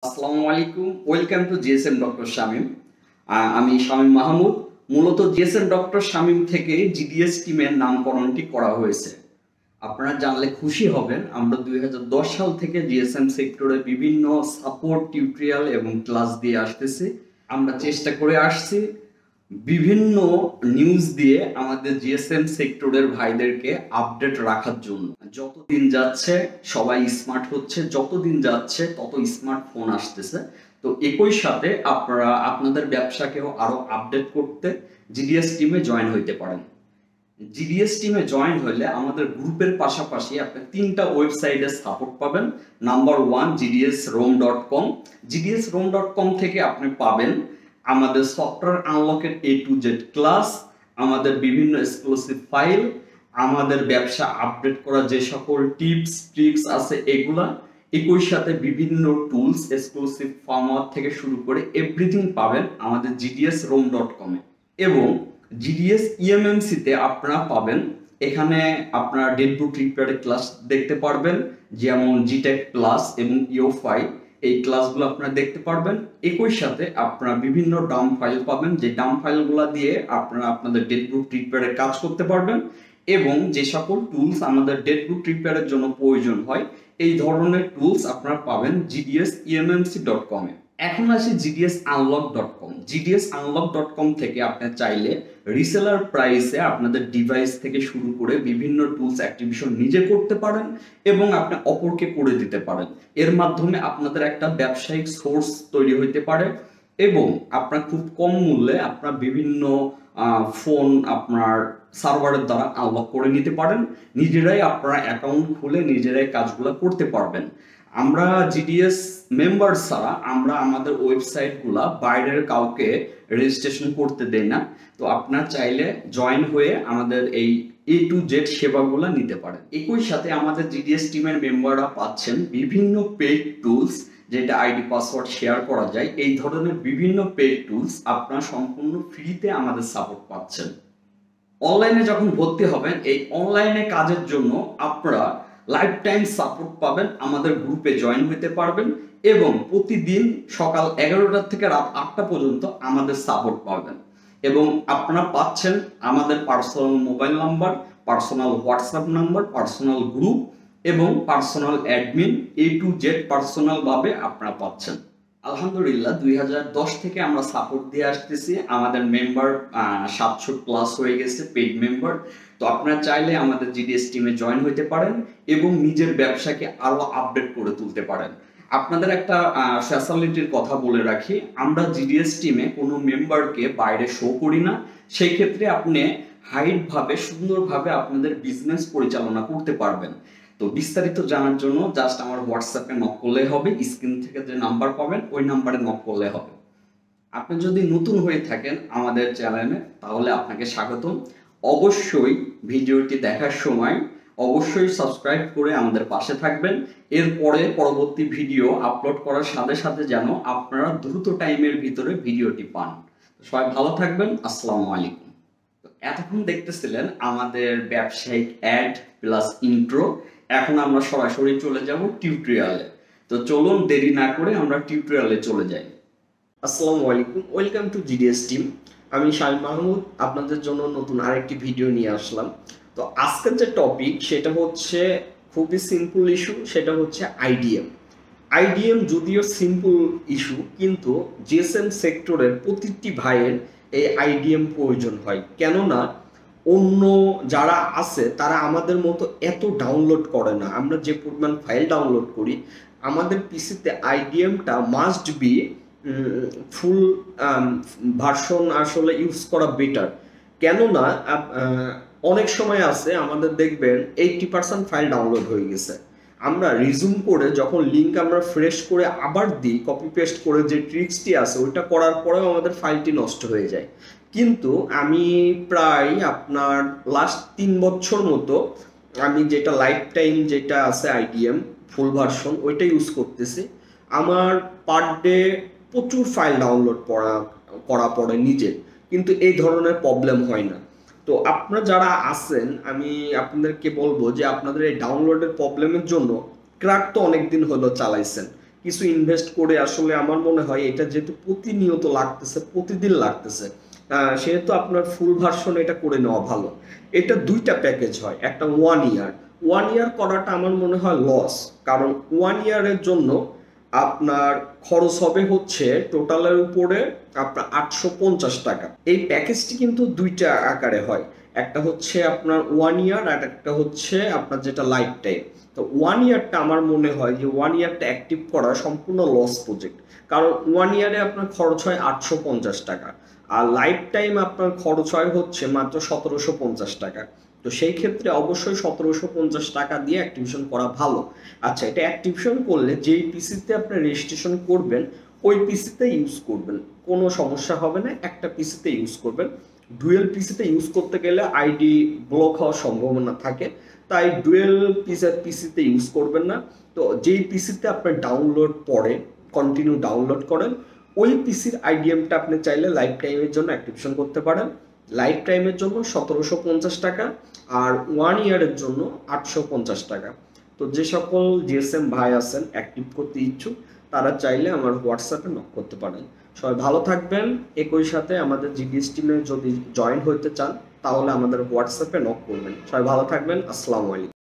আসসালামু আলাইকুম। Welcome to GSM doctor Shamim. আমি শামিম মাহমুদ। মূলত জিএসএম ডক্টর শামিম থেকে জিডিএস টিমের নামকরণটি করা হয়েছে। আপনারা জানলে খুশি হবেন, আমরা 2010 সাল থেকে জিএসএম সেক্টরে বিভিন্ন সাপোর্ট টিউটোরিয়াল এবং ক্লাস দিয়ে আসতেছি। আমরা চেষ্টা করে আসছি বিভিন্ন নিউজ দিয়ে আমাদের জিএসএম সেক্টরের ভাইদেরকে আপডেট রাখার জন্য। যত দিন যাচ্ছে সবাই স্মার্ট হচ্ছে, যত দিন যাচ্ছে তত স্মার্টফোন আসতেছে। তো একই সাথে আপনারা আপনাদের ব্যবসাকেও আরো আপডেট করতে জিডিএস টিমে জয়েন হইতে পারেন। জিডিএস টিমে জয়েন হলে আমাদের গ্রুপের পাশাপাশি আপনি 3টা ওয়েবসাইটে সাপোর্ট পাবেন। Number 1 gdsrom.com। gdsrom.com থেকে আপনি পাবেন আমাদের সফটওয়্যার আনলকের A to Z ক্লাস, আমাদের বিভিন্ন এক্সক্লুসিভ ফাইল, আমাদের ব্যবসা আপডেট করা যে সকল টিপস ট্রিক্স আছে এগুলা, একই সাথে বিভিন্ন টুলস এক্সক্লুসিভ ফার্মওয়্যার থেকে শুরু করে এভরিথিং পাবেন আমাদের gdsrom.com এ। এবং জিডিএস ইএমএমসি তে আপনারা পাবেন, এখানে আপনারা ডেট বুক রিপেয়ারের ক্লাস দেখতে পারবেন, যেমন জিটেক প্লাস এবং ইও5 এই ক্লাসগুলো আপনারা দেখতে পারবেন। একই সাথে আপনারা বিভিন্ন ডাম ফাইল পাবেন, যে ডাম ফাইলগুলো দিয়ে আপনারা আপনাদের ডেট বুক রিপেয়ারের কাজ করতে পারবেন। এবং যে সকল টুলস আমাদের ডেট বুক রিপেয়ারের জন্য প্রয়োজন হয় এই ধরনের টুলস আপনারা পাবেন gdsemmc.com এ। এখন আসি gdsunlock.com। gdsunlock.com থেকে আপনি চাইলে রিসেলার প্রাইসে আপনাদের ডিভাইস থেকে শুরু করে বিভিন্ন টুলস অ্যাক্টিভেশন নিজে করতে পারেন এবং আপনি অপরকে করে দিতে পারেন। এর মাধ্যমে আপনাদের একটা ব্যবসায়িক সোর্স তৈরি হইতে পারে এবং আপনার খুব কম মূল্যে আপনার বিভিন্ন ফোন আপনার সার্ভারের দ্বারা আনলক করে নিতে পারেন। নিজেরাই আপনারা অ্যাকাউন্ট খুলে নিজেরাই কাজগুলো করতে পারবেন। আমরা জিডিএস মেম্বার ছাড়া আমরা আমাদের ওয়েবসাইটগুলা বাইরের কাউকে রেজিস্ট্রেশন করতে দেই না। তো আপনারা চাইলে জয়েন হয়ে আমাদের এই A to Z সেবাগুলো নিতে পারেন। একই সাথে আমাদের জিডিএস টিমের মেম্বাররা পাচ্ছেন বিভিন্ন পেইড টুলস, যেটা আইডি পাসওয়ার্ড শেয়ার করা যায়। এই ধরনের বিভিন্ন পেইড টুলস আপনারা সম্পূর্ণ ফ্রিতে আমাদের সাপোর্ট পাচ্ছেন। অনলাইনে যখন ভর্তি হবেন, এই অনলাইনে কাজের জন্য আপনারা লাইফ টাইম সাপোর্ট পাবেন, আমাদের গ্রুপে জয়েন হতে পারবেন এবং প্রতিদিন সকাল 11টা থেকে রাত 8টা পর্যন্ত আমাদের সাপোর্ট পাবেন। এবং আপনারা পাচ্ছেন আমাদের personal mobile number, personal WhatsApp number, personal group এবং personal admin A to Z personal ভাবে আপনারা পাচ্ছেন। আলহামদুলিল্লাহ 2010 থেকে আমরা সাপোর্ট দিয়ে আসতেছি। আমাদের মেম্বার 700 প্লাস হয়ে গেছে পেইড মেম্বার। তো আপনারা চাইলে আমাদের জিডিএস টিমে জয়েন হতে পারেন এবং নিজের ব্যবসাকে আরো আপডেট করে তুলতে পারেন। আপনাদের একটা ফ্যাসিলিটির কথা বলে রাখি, আমরা জিডিএস টিমে কোনো মেম্বারকে বাইরে শো করি না। সেই ক্ষেত্রে আপনি হাইড ভাবে সুন্দরভাবে আপনাদের বিজনেস পরিচালনা করতে পারবেন। তো বিস্তারিত জানার জন্য জাস্ট আমার হোয়াটসঅ্যাপে নক করলে হবে, স্ক্রিন থেকে যে নাম্বার পাবেন ওই নাম্বারে নক করলে হবে। আপনি যদি নতুন হয়ে থাকেন আমাদের চ্যানেলে তাহলে আপনাকে স্বাগতম। অবশ্যই ভিডিওটি দেখার সময় অবশ্যই সাবস্ক্রাইব করে আমাদের পাশে থাকবেন। এরপরে পরবর্তী ভিডিও আপলোড করার সাথে সাথে যেন আপনারা দ্রুত টাইমের ভিতরে ভিডিওটি পান। সবাই ভালো থাকবেন। আসসালামু আলাইকুম। এতক্ষণ দেখতেছিলেন আমাদের ব্যবসায়িক অ্যাড প্লাস ইন্ট্রো। এখন আমরা সরাসরি চলে যাব টিউটোরিয়ালে। তো চলুন দেরি না করে আমরা টিউটোরিয়ালে চলে যাই। আসসালামু আলাইকুম, ওয়েলকাম টু জিডিএস টিম। আমি শামিম মাহমুদ আপনাদের জন্য নতুন আরেকটি ভিডিও নিয়ে আসলাম। তো আজকের যে টপিক সেটা হচ্ছে খুবই সিম্পল ইস্যু, সেটা হচ্ছে আইডিএম। আইডিএম যদিও সিম্পল ইস্যু, কিন্তু জিএসএম সেক্টরের প্রতিটি ভাইয়ের এই আইডিএম প্রয়োজন হয়। কেননা অন্য যারা আছে তারা আমাদের মতো এত ডাউনলোড করে না। আমরা যে পরিমাণ ফাইল ডাউনলোড করি, আমাদের পিসিতে আইডিএমটা মাস্ট বি ফুল ভার্সন আসলে ইউজ করা বেটার। কেননা অনেক সময় আছে আমাদের দেখবেন 80% ফাইল ডাউনলোড হয়ে গেছে, আমরা রিজুম করে যখন লিঙ্ক আমরা ফ্রেশ করে আবার দিই, কপি পেস্ট করে যে ট্রিক্সটি আছে ওইটা করার পরেও আমাদের ফাইলটি নষ্ট হয়ে যায়। কিন্তু আমি প্রায় আপনার লাস্ট 3 বছর মতো আমি যেটা লাইফ টাইম যেটা আছে আইডিএম ফুল ভার্সন ওইটা ইউজ করতেছি। আমার পার ডে প্রচুর ফাইল ডাউনলোড করা পড়ে নিজে, কিন্তু এই ধরনের প্রবলেম হয় না। তো আপনারা যারা আছেন আমি আপনাদেরকে বলবো যে আপনাদের এই ডাউনলোডের প্রবলেমের জন্য ক্র্যাক তো অনেকদিন হলো চালাইছেন, কিছু ইনভেস্ট করে আসলে আমার মনে হয় এটা যেহেতু প্রতিনিয়ত লাগতেছে, প্রতিদিন লাগতেছে, সেহেতু আপনার ফুল ভার্সন এটা করে নেওয়া ভালো। এটা দুইটা প্যাকেজ হয়, একটা 1 ইয়ার। 1 ইয়ার করাটা আমার মনে হয় লস, কারণ 1 ইয়ারের জন্য আপনার খরচ হবে হচ্ছে টোটালের উপরে আপনার 850 টাকা। এই প্যাকেজটি কিন্তু দুইটা আকারে হয়, একটা হচ্ছে আপনার 1 ইয়ার আর একটা হচ্ছে আপনার যেটা লাইফ টাইম। তো 1 ইয়ারটা আমার মনে হয় যে 1 ইয়ারটা অ্যাক্টিভ করা সম্পূর্ণ লস প্রজেক্ট, কারণ 1 ইয়ারে আপনার খরচ হয় 850 টাকা, আর লাইফ টাইম আপনার খরচ হয় হচ্ছে মাত্র 1750 টাকা। তো সেই ক্ষেত্রে অবশ্যই 1750 টাকা দিয়ে অ্যাক্টিভেশন করা ভালো। আচ্ছা, এটা অ্যাক্টিভেশন করলে যেই পিসিতে আপনি রেজিস্ট্রেশন করবেন ওই পিসিতে ইউজ করবেন, কোনো সমস্যা হবে না, একটা পিসিতে ইউজ করবেন। ডুয়েল পিসিতে ইউজ করতে গেলে আইডি ব্লক হওয়ার সম্ভাবনা থাকে, তাই ডুয়েল পিসিতে ইউজ করবেন না। তো যেই পিসিতে আপনি ডাউনলোড পরে কন্টিনিউ ডাউনলোড করেন ওই পিসির আইডিএমটা আপনি চাইলে লাইফ টাইমের জন্য অ্যাক্টিভেশন করতে পারেন। লাইফ টাইমের জন্য 1750 টাকা আর 1 ইয়ারের জন্য 850 টাকা। তো যে সকল জিএসএম ভাই আছেন অ্যাক্টিভ করতে ইচ্ছুক তারা চাইলে আমার হোয়াটসঅ্যাপে নক করতে পারেন। সবাই ভালো থাকবেন। একই সাথে আমাদের জিডিএস টিমে যদি জয়েন হতে চান তাহলে আমাদের হোয়াটসঅ্যাপে নক করবেন। সবাই ভালো থাকবেন। আসসালামু আলাইকুম।